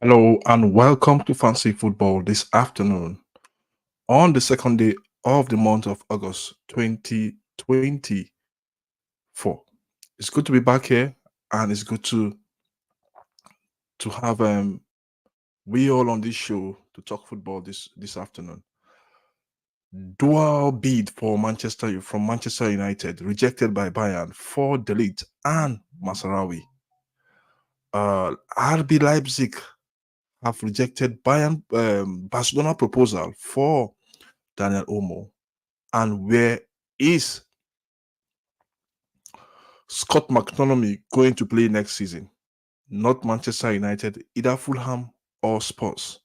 Hello and welcome to Fancy Football this afternoon on the second day of the month of August 2024. It's good to be back here and it's good to have we all on this show to talk football this afternoon. Dual bid for from Manchester United rejected by Bayern for Ligt and Mazraoui. RB Leipzig have rejected Barcelona proposal for Dani Olmo. And where is Scott McTominay going to play next season? Not Manchester United, either Fulham or Spurs.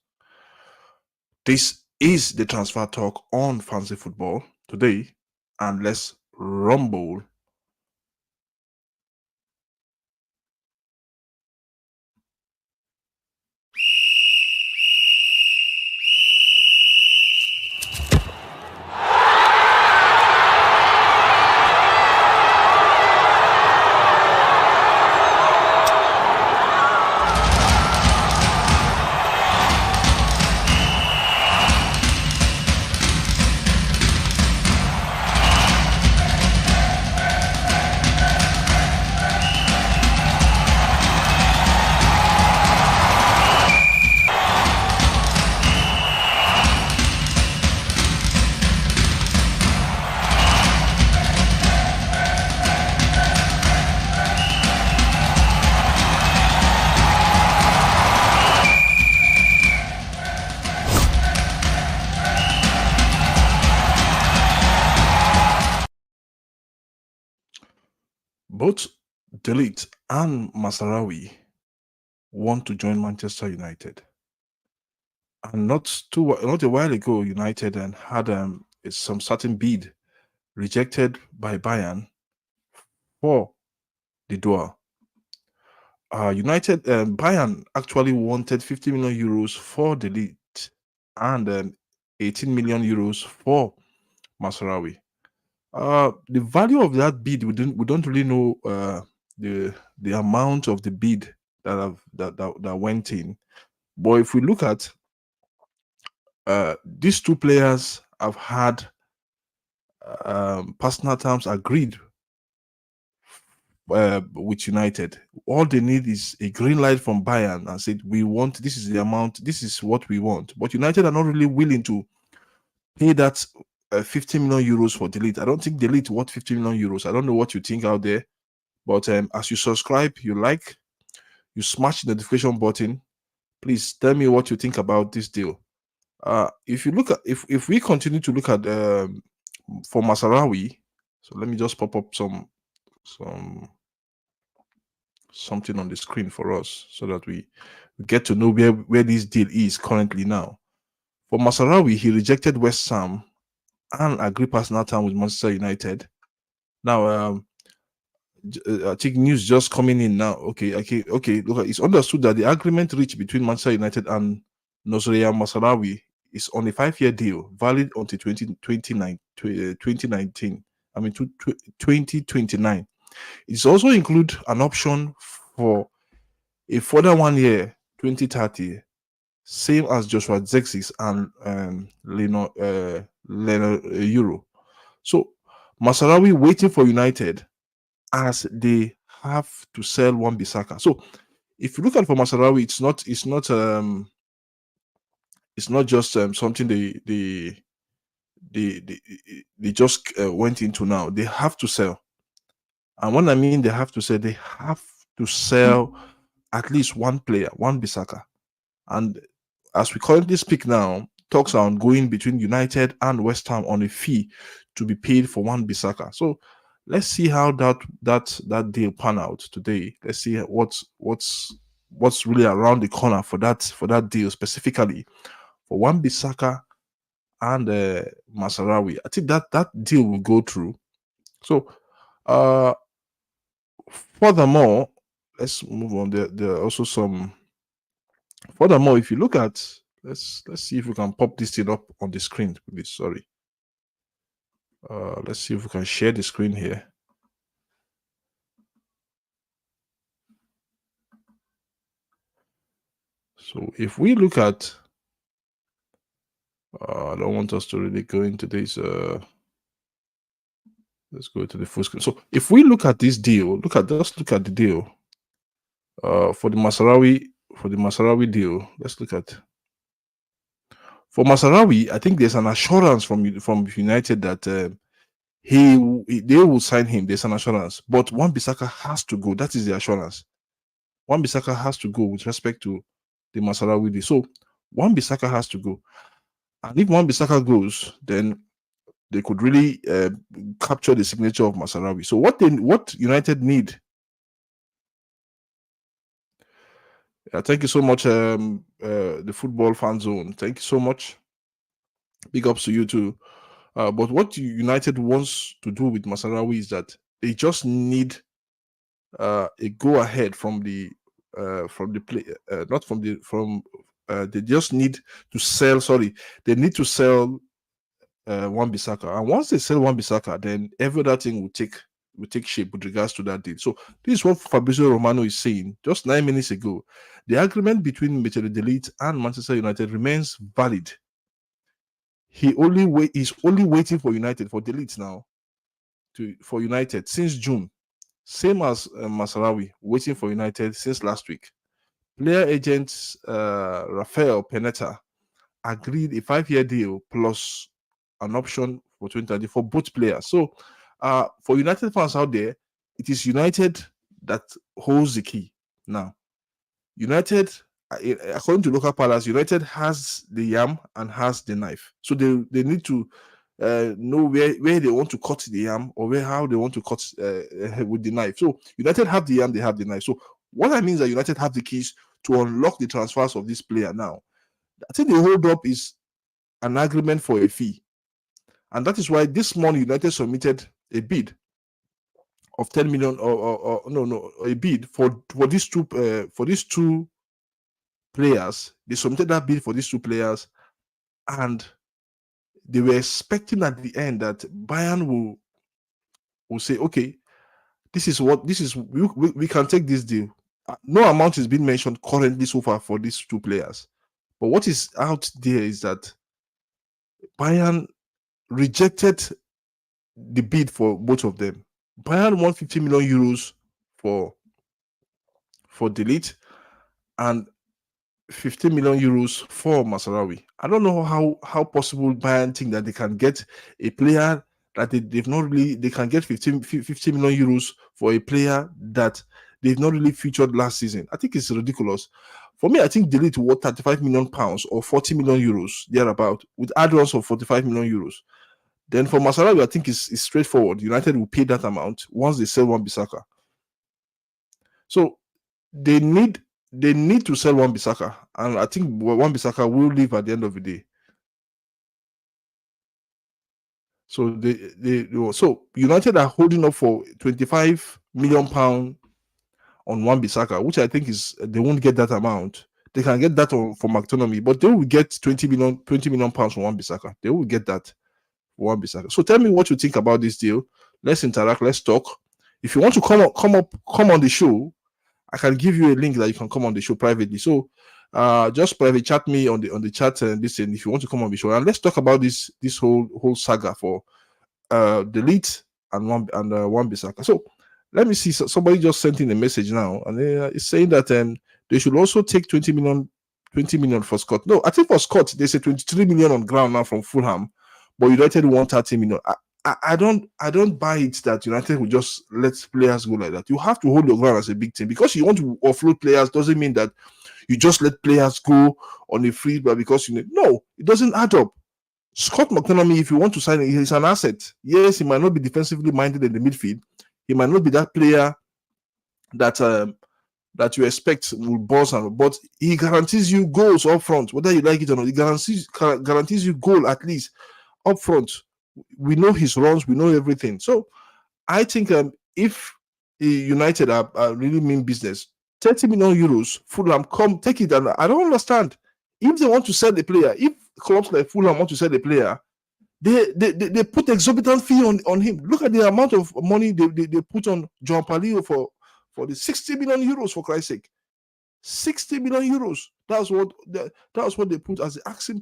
This is the transfer talk on Fancy Football today, and let's rumble. Both Ligt and Mazraoui want to join Manchester United. And not a while ago, United had some certain bid rejected by Bayern for the dual. Bayern actually wanted 50 million euros for the Ligt and 18 million euros for Mazraoui. The value of that bid, we don't really know the amount of the bid that went in. But if we look at these two players have had personal terms agreed with United. All they need is a green light from Bayern and said, we want, this is the amount, this is what we want. But United are not really willing to pay that 50 million euros for Ligt. I don't think Ligt worth 50 million euros. I don't know what you think out there. But as you subscribe, you smash the notification button. Please tell me what you think about this deal. If you look at, if we continue to look at for Mazraoui, so let me just pop up something on the screen for us so that we get to know where this deal is currently now. For Mazraoui, he rejected West Ham and agreed personal term with Manchester United. Now, I think news just coming in now. Okay. Look, it's understood that the agreement reached between Manchester United and Noussair Mazraoui is on a 5-year deal, valid until 2019. I mean, 2029. It also include an option for a further 1 year, 2030, same as Joshua Zexis and Leno Euro. So Mazraoui waiting for United as they have to sell Wan-Bissaka. So if you look at for Mazraoui, it's not just something they just went into now. They have to sell. And when I mean they have to sell, they have to sell at least one player, Wan-Bissaka. And as we currently speak now, talks are ongoing between United and West Ham on a fee to be paid for Wan-Bissaka. So let's see how that deal pan out today. Let's see what's really around the corner for that deal specifically for Wan-Bissaka and Mazraoui. I think that deal will go through. So furthermore, let's move on. There are also some. Furthermore, if you look at, let's see if we can pop this thing up on the screen, please. Sorry. Let's see if we can share the screen here. So if we look at, I don't want us to really go into this. Let's go to the full screen. So if we look at this deal, just look at the deal. For the Mazraoui deal, let's look at. For Mazraoui, I think there's an assurance from United that they will sign him. There's an assurance, but Wan-Bissaka has to go. That is the assurance. Wan-Bissaka has to go with respect to the Mazraoui deal. So Wan-Bissaka has to go, and if Wan-Bissaka goes, then they could really capture the signature of Mazraoui. So what United need. Thank you so much, the Football Fan Zone. Thank you so much. Big ups to you too. But what United wants to do with Mazraoui is that they just need a go ahead from the play, not from the from. They just need to sell. Sorry, they need to sell Wan-Bissaka, and once they sell Wan-Bissaka, then every other thing will take shape with regards to that deal. So this is what Fabrizio Romano is saying just 9 minutes ago. The agreement between Ligt and Manchester United remains valid. He's only waiting for United, for Ligt now, for United since June. Same as Mazraoui, waiting for United since last week. Player agent Rafael Peneta agreed a 5-year deal plus an option for 2020 for both players. So for United fans out there, it is United that holds the key now. United, according to local palace, United has the yam and has the knife. So they need to know where they want to cut the yam, or how they want to cut with the knife. So United have the yam, they have the knife. So what I mean is that United have the keys to unlock the transfers of this player now. I think the hold up is an agreement for a fee. And that is why this morning United submitted a bid of 10 million a bid for these two players. They submitted that bid for these two players, and they were expecting at the end that Bayern will say, okay, we can take this deal. No amount is being mentioned currently so far for these two players. But what is out there is that Bayern rejected the bid for both of them. Bayern won 50 million euros for Ligt and 50 million euros for Mazraoui. I don't know how possible Bayern think that they can get a player that they can get 50 million euros for a player that they've not really featured last season. I think it's ridiculous. For me, I think Ligt worth 35 million pounds or 40 million euros thereabout, with add-ons of 45 million euros. Then for Mazraoui, I think it's straightforward. United will pay that amount once they sell Wan-Bissaka. So they need to sell Wan-Bissaka, and I think Wan-Bissaka will leave at the end of the day. So so United are holding up for 25 million pounds on Wan-Bissaka, which I think is they won't get that amount. They can get that for McTominay, but they will get 20 million pounds from Wan-Bissaka. They will get that for Wan-Bissaka. So tell me what you think about this deal. Let's interact. Let's talk. If you want to come on the show, I can give you a link that you can come on the show privately. So just private chat me on the chat and listen if you want to come on the show. And let's talk about this whole saga for the Ligt and Wan-Bissaka. So let me see. Somebody just sent in a message now, and it's saying that they should also take 20 million for Scott. No, I think for Scott they say 23 million on ground now from Fulham, but United want 30 million. I don't buy it that United will just let players go like that. You have to hold your ground as a big team. Because you want to offload players doesn't mean that you just let players go on a free, but because no, it doesn't add up. Scott McTominay, if you want to sign him, he's an asset. Yes, he might not be defensively minded in the midfield. He might not be that player that you expect will boss, but he guarantees you goals up front, whether you like it or not. He guarantees you goal at least up front. We know his runs, we know everything. So I think if United are really mean business, 30 million euros, Fulham, come take it. And I don't understand if they want to sell the player. If clubs like Fulham want to sell the player, they put exorbitant fee on him. Look at the amount of money they put on João Palhinha for the 60 million euros, for Christ's sake. 60 million euros. That's what they put as the asking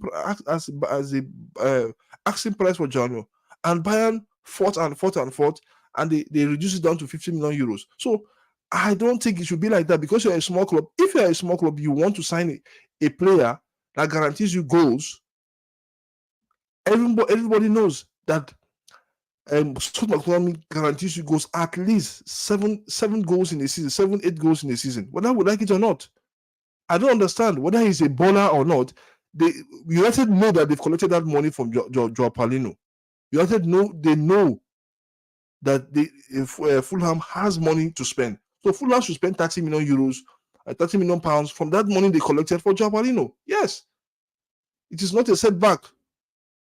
asking price for Jano. And Bayern fought, and they reduced it down to 50 million euros. So I don't think it should be like that, because you're a small club. If you're a small club, you want to sign a player that guarantees you goals. Everybody knows that Scott McTominay guarantees you goals, at least seven goals in a season, 7-8 goals in a season, whether we like it or not. I don't understand whether he's a baller or not. United know that they've collected that money from Joao Paulino. United know that Fulham has money to spend. So Fulham should spend 30 million euros, 30 million pounds from that money they collected for Joao Paulino. Yes, it is not a setback.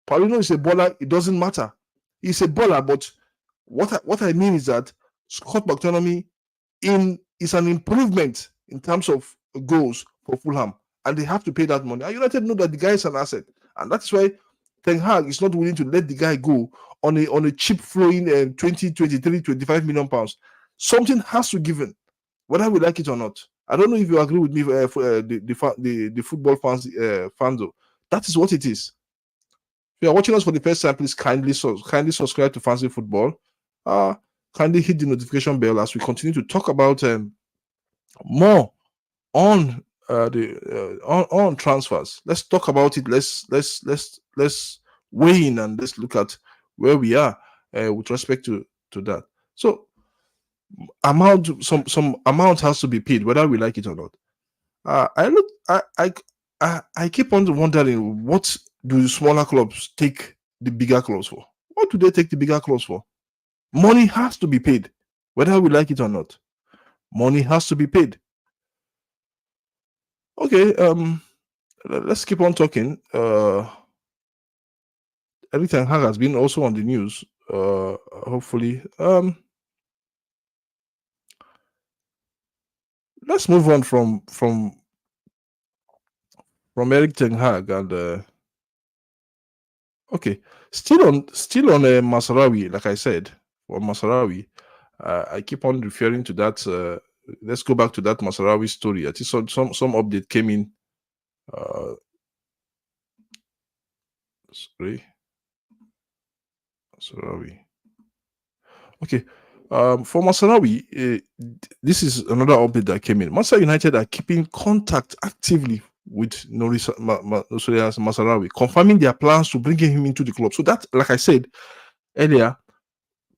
Paulino is a baller. It doesn't matter. He's a baller, but what I mean is that Scott McTominay is an improvement in terms of goals for Fulham, and they have to pay that money. And United know that the guy is an asset, and that's why Ten Hag is not willing to let the guy go on a cheap flowing 20, 23, 25 million pounds. Something has to give in, whether we like it or not. I don't know if you agree with me, the football fans, though. That is what it is. If you are watching us for the first time, please kindly subscribe to Fancy Football. Kindly hit the notification bell as we continue to talk about more on on transfers. Let's talk about it. Let's weigh in and let's look at where we are with respect to that. So some amount has to be paid, whether we like it or not. I keep on wondering, what do the smaller clubs take the bigger clubs for? What do they take the bigger clubs for? Money has to be paid, whether we like it or not. Money has to be paid. Okay, let's keep on talking. Everything has been also on the news. Hopefully, let's move on from Eric Ten Hag and okay, still on Mazraoui. Like I said, for Mazraoui, I keep on referring to that. Let's go back to that Mazraoui story. I think some update came in. Sorry, Mazraoui. Okay. For Mazraoui, this is another update that came in. Manchester United are keeping contact actively with Noussair Mazraoui, confirming their plans to bring him into the club. So that, like I said earlier,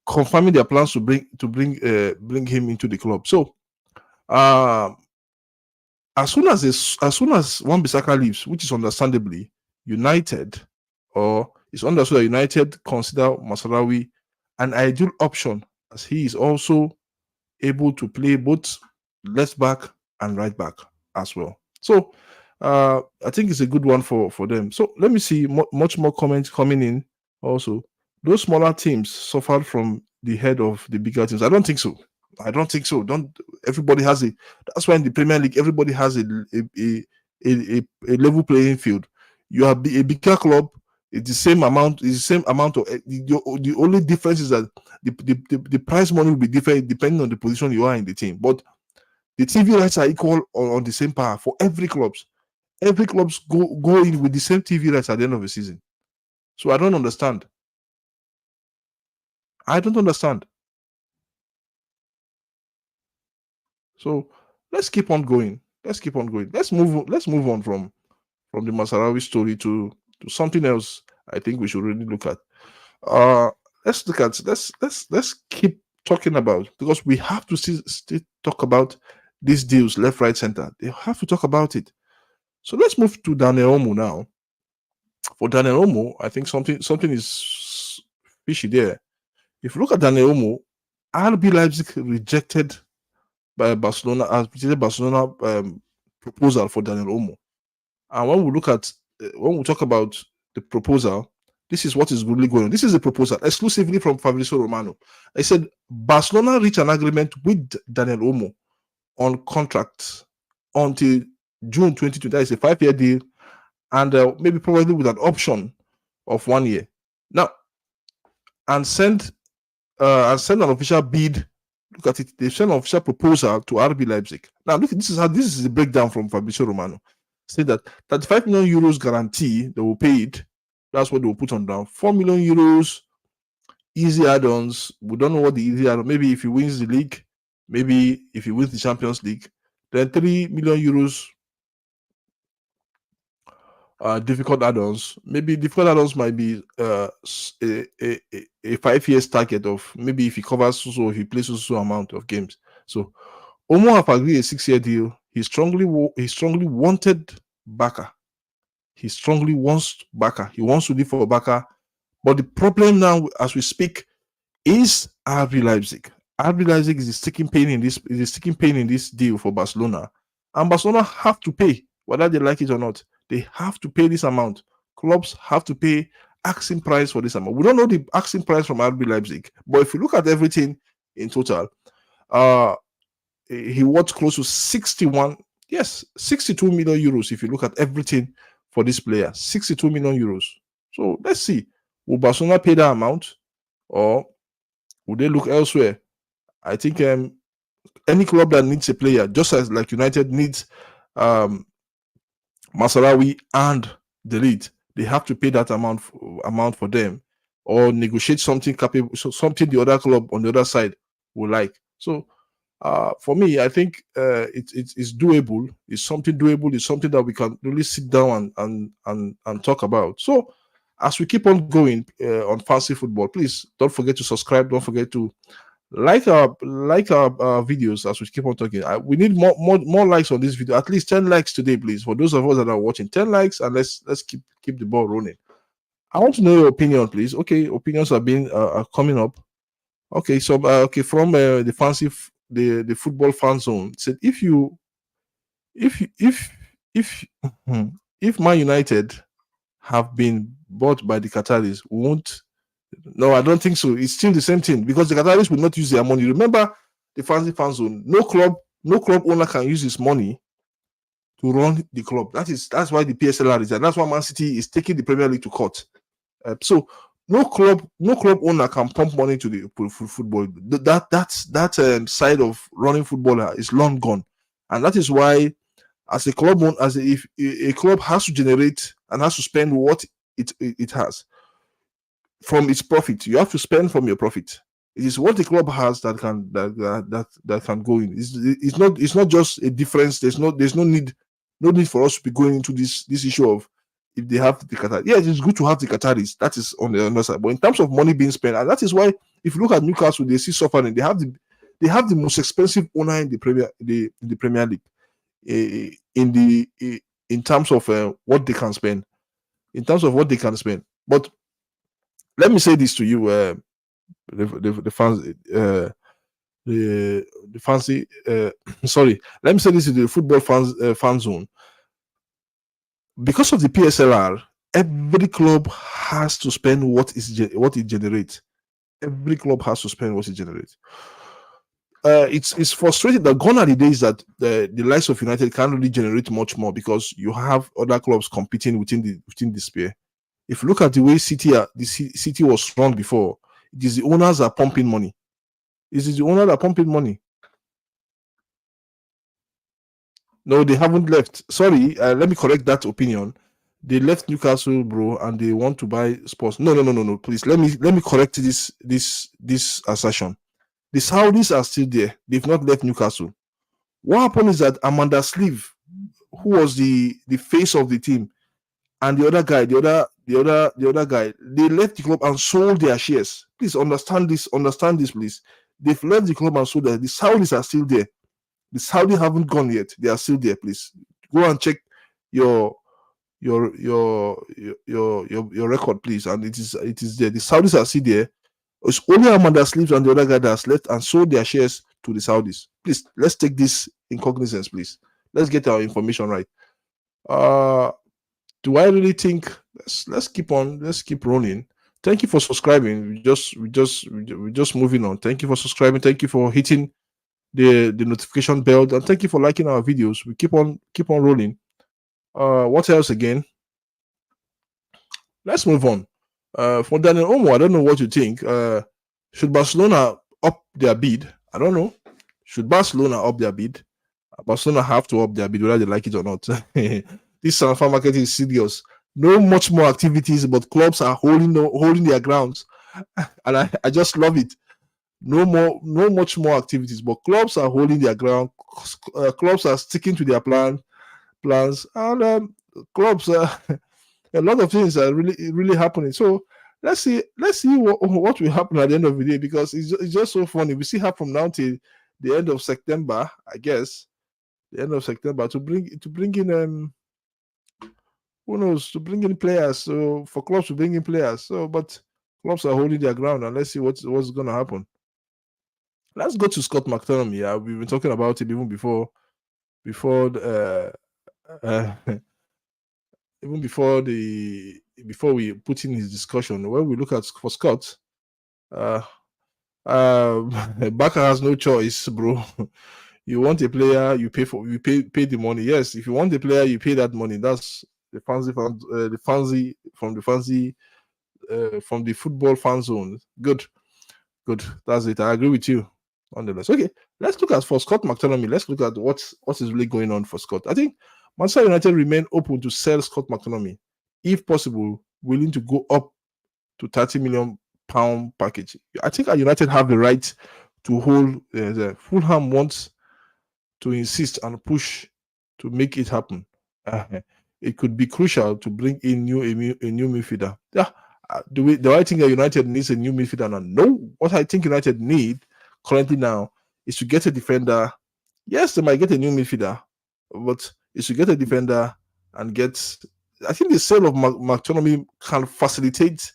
confirming their plans to bring him into the club. So, as soon as Wan-Bissaka leaves, which is understandably, United, or it's understood that United consider Mazraoui an ideal option, as he is also able to play both left back and right back as well. So I think it's a good one for them. So let me see much more comments coming in. Also, those smaller teams suffered from the head of the bigger teams. I don't think so. Everybody has a. That's why in the Premier League, everybody has a level playing field. You have a bigger club. It's the same amount. It's the same amount of. The only difference is that the prize money will be different depending on the position you are in the team. But the TV rights are equal on the same power for every clubs. Every clubs go in with the same TV rights at the end of the season. So I don't understand. So let's keep on going. Let's move on from the Mazraoui story to something else. I think we should really look at. Let's keep talking about, because we have to still talk about these deals left, right, center. They have to talk about it. So let's move to Dani Olmo now. For Dani Olmo, I think something is fishy there. If you look at Dani Olmo, RB Leipzig rejected by Barcelona proposal for Dani Olmo. And when we talk about the proposal, this is what is really going on. This is a proposal exclusively from Fabrizio Romano. I said Barcelona reached an agreement with Dani Olmo on contracts until June 2020. That is a 5-year deal, and maybe probably with an option of 1 year. Now, and send an official bid Look at it. They sent an official proposal to RB Leipzig. Now, look, this is the breakdown from Fabrizio Romano. Say that 35 million euros guarantee they will pay it. That's what they will put on down. 4 million euros easy add-ons. We don't know what the easy add-on. Maybe if he wins the league, maybe if he wins the Champions League, then 3 million euros difficult add-ons. Maybe difficult add-ons might be a 5 years target of maybe if he covers so if he plays so amount of games. So Olmo have agreed a 6-year deal. He strongly wanted Barca. He strongly wants Barca. He wants to live for Barca. But the problem now, as we speak, is RB Leipzig. RB Leipzig is a sticking pain in this deal for Barcelona, and Barcelona have to pay whether they like it or not. They have to pay this amount. Clubs have to pay asking price for this amount. We don't know the asking price from RB Leipzig, but if you look at everything in total, he was close to 62 million euros. If you look at everything for this player, 62 million euros. So let's see, will Barcelona pay that amount, or would they look elsewhere? I think any club that needs a player, just as like United needs Mazraoui and the Ligt, they have to pay that amount for them, or negotiate something capable, something the other club on the other side will like. So for me, I think it's doable. It's something doable. It's something that we can really sit down and talk about. So as we keep on going on Fancy Football, please don't forget to subscribe. Don't forget to like our videos as we keep on talking. We need more likes on this video. At least 10 likes today, please. For those of us that are watching, 10 likes, and let's keep the ball rolling. I want to know your opinion, please. Okay, opinions are coming up. Okay, so from the Fancy the football fan zone said if Man United have been bought by the Qataris, won't. No, I don't think so. It's still the same thing because the Qataris will not use their money. Remember the Fancy fan zone. No club owner can use his money to run the club. That's why the PSLR is there. That's why Man City is taking the Premier League to court. So no club owner can pump money to the football. That side of running footballer is long gone, and that is why, as a club, if a club has to generate and has to spend what it has from its profit, you have to spend from your profit. It is what the club has that can go in. It's not just a difference. There's no need for us to be going into this issue of if they have the Qatar. Yeah, it's good to have the Qataris. That is on the other side. But in terms of money being spent, and that is why if you look at Newcastle, they see suffering. They have the most expensive owner in the Premier League. In terms of what they can spend. In terms of what they can spend. But let me say this to you, the fans, the fancy. Sorry, let me say this to the football fan zone. Because of the PSLR, every club has to spend what it generates. Every club has to spend what it generates. It's frustrating that gone are the days that the likes of United can't really generate much more because you have other clubs competing within the sphere. If you look at the way City was strong before, it is the owners that are pumping money. It is the owners that are pumping money. No, they haven't left. Sorry, let me correct that opinion. They left Newcastle, bro, and they want to buy Spurs. No. Please, let me correct this assertion. The Saudis are still there. They've not left Newcastle. What happened is that Amanda Sleeve, who was the face of the team, and the other guy, they left the club and sold their shares. Please understand this, please. They've left the club and sold that. The Saudis are still there. The Saudis haven't gone yet. They are still there. Please go and check your record, please. And it is there. The Saudis are still there. It's only Amanda Sleeves and the other guy that has left and sold their shares to the Saudis. Please, let's take this in cognizance, please. Let's get our information right. Do I really think let's keep rolling? Thank you for subscribing. We just moving on. Thank you for subscribing. Thank you for hitting the notification bell, and thank you for liking our videos. We keep on rolling. What else again? Let's move on. For Dani Olmo, I don't know what you think. Should Barcelona up their bid I don't know. Should Barcelona up their bid? Barcelona have to up their bid whether they like it or not. This transfer market is serious. No much more activities, but clubs are holding their grounds, and I just love it. No much more activities, but clubs are holding their ground. Clubs are sticking to their plans, and clubs a lot of things are really happening. So let's see what will happen at the end of the day, because it's just so funny. We see how from now till the end of September, I guess, the end of September, to bring in who knows, to bring in players. So for clubs to bring in players. So but clubs are holding their ground, and let's see what's going to happen. Let's go to Scott McTominay. Yeah, we've been talking about him even before uh, even before we put in his discussion. When we look at for Scott, uh, Barca has no choice, bro. You want a player, you pay the money. Yes, if you want a player, you pay that money. That's the fancy from the football fan zone. Good. That's it. I agree with you. Nonetheless, okay. Let's look at for Scott McTominay. Let's look at what is really going on for Scott. I think Manchester United remain open to sell Scott McTominay, if possible, willing to go up to £30 million package. I think United have the right to hold. Fulham wants to insist and push to make it happen. It could be crucial to bring in a new midfielder. Yeah. Do I think that United needs a new midfielder now? No. What I think United need currently now is to get a defender. Yes, they might get a new midfielder, but is to get a defender and get. I think the sale of McTominay can facilitate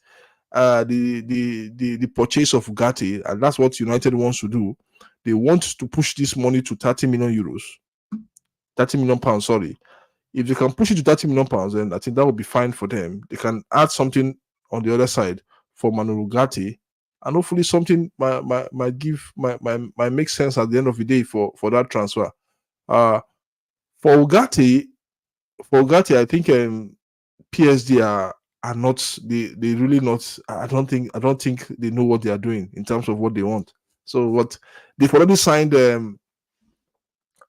the purchase of Ugarte, and that's what United wants to do. They want to push this money to 30 million euros, 30 million pounds. Sorry, if they can push it to 30 million pounds, then I think that would be fine for them. They can add something on the other side for Manuel Ugarte, and hopefully something might make sense at the end of the day for that transfer. For Ugarte, I think PSG are not they really not. I don't think they know what they are doing in terms of what they want. So what they've already signed João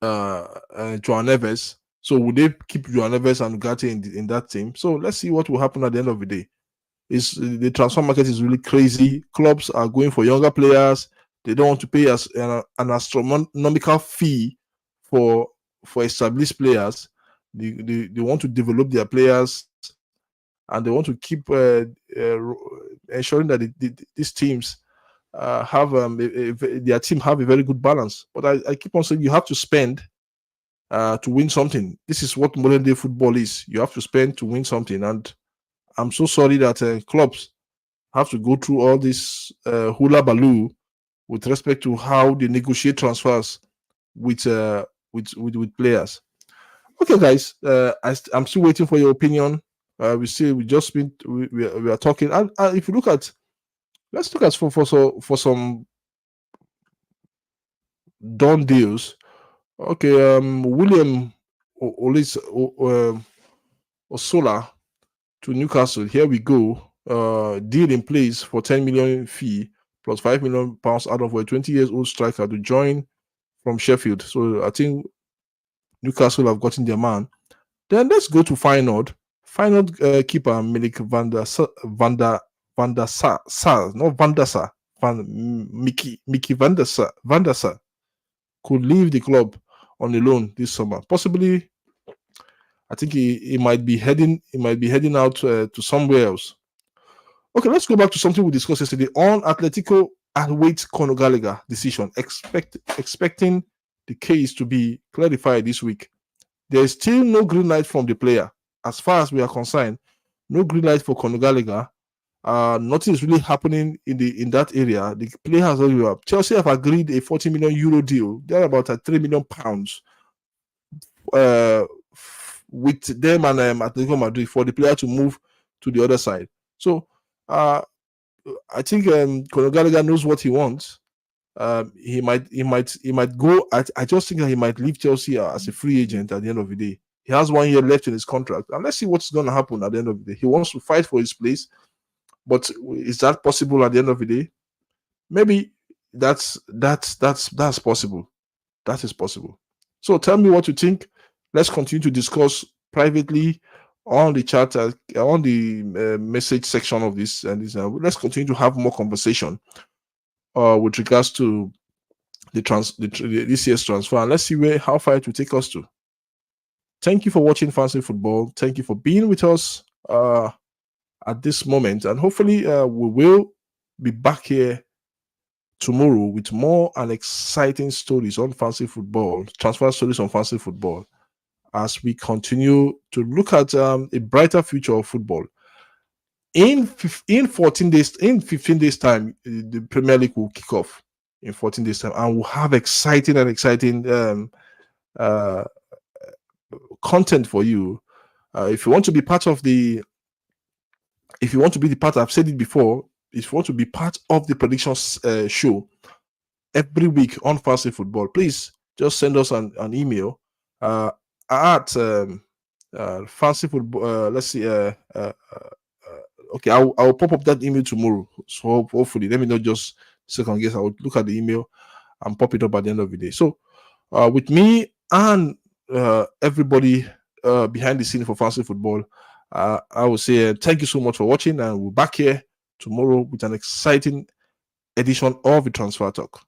Neves. So would they keep João Neves and Ugarte in that team? So let's see what will happen at the end of the day. The transfer market is really crazy. Clubs are going for younger players. They don't want to pay an astronomical fee for established players. They want to develop their players, and they want to keep ensuring that these teams have their team have a very good balance. But I keep on saying you have to spend to win something. This is what modern day football is. You have to spend to win something, and I'm so sorry that clubs have to go through all this hula baloo with respect to how they negotiate transfers with players. Okay, guys, I'm still waiting for your opinion. We are talking, and if you look at, let's look at for some done deals. Okay, William Osola to Newcastle. Here we go. Deal in place for 10 million fee plus £5 million out of a 20 years old striker to join from Sheffield. So I think Newcastle have gotten their man. Then let's go to Feyenoord. Feyenoord keeper Milik van der Sar, not Van der Sar, Mickey Van der Sar could leave the club on a loan this summer. Possibly, I think he might be heading out to somewhere else. Okay, let's go back to something we discussed yesterday on Atletico and wait Conor Gallagher decision. Expecting the case to be clarified this week. There is still no green light from the player. As far as we are concerned, no green light for Conor Gallagher. Nothing is really happening in that area. The player has already up. Chelsea have agreed a 40 million euro deal. They're about at £3 million with them and Atletico Madrid for the player to move to the other side. So I think Conor Gallagher knows what he wants. He might go. I just think that he might leave Chelsea as a free agent at the end of the day. He has 1 year left in his contract, and let's see what's going to happen at the end of the day. He wants to fight for his place, but is that possible at the end of the day? Maybe that's possible. That is possible. So tell me what you think. Let's continue to discuss privately on the chat, on the message section of this, and this. Let's continue to have more conversation with regards to this year's transfer, and let's see how far it will take us to. Thank you for watching Fancy Football. Thank you for being with us at this moment, and hopefully we will be back here tomorrow with more and exciting stories on fancy football, transfer stories on fancy football, as we continue to look at a brighter future of football. In 14 days, in 15 days time, the Premier League will kick off in 14 days time, and we'll have exciting content for you. If you want to be part of if you want to be the part, I've said it before, if you want to be part of the predictions show every week on Fancy Football, please just send us an email at Fancy Football. Let's see. Okay, I'll pop up that email tomorrow. So hopefully, let me not just second guess. I'll look at the email and pop it up at the end of the day. So with me and everybody behind the scene for Fancy Football, I will say thank you so much for watching, and we'll be back here tomorrow with an exciting edition of the Transfer Talk.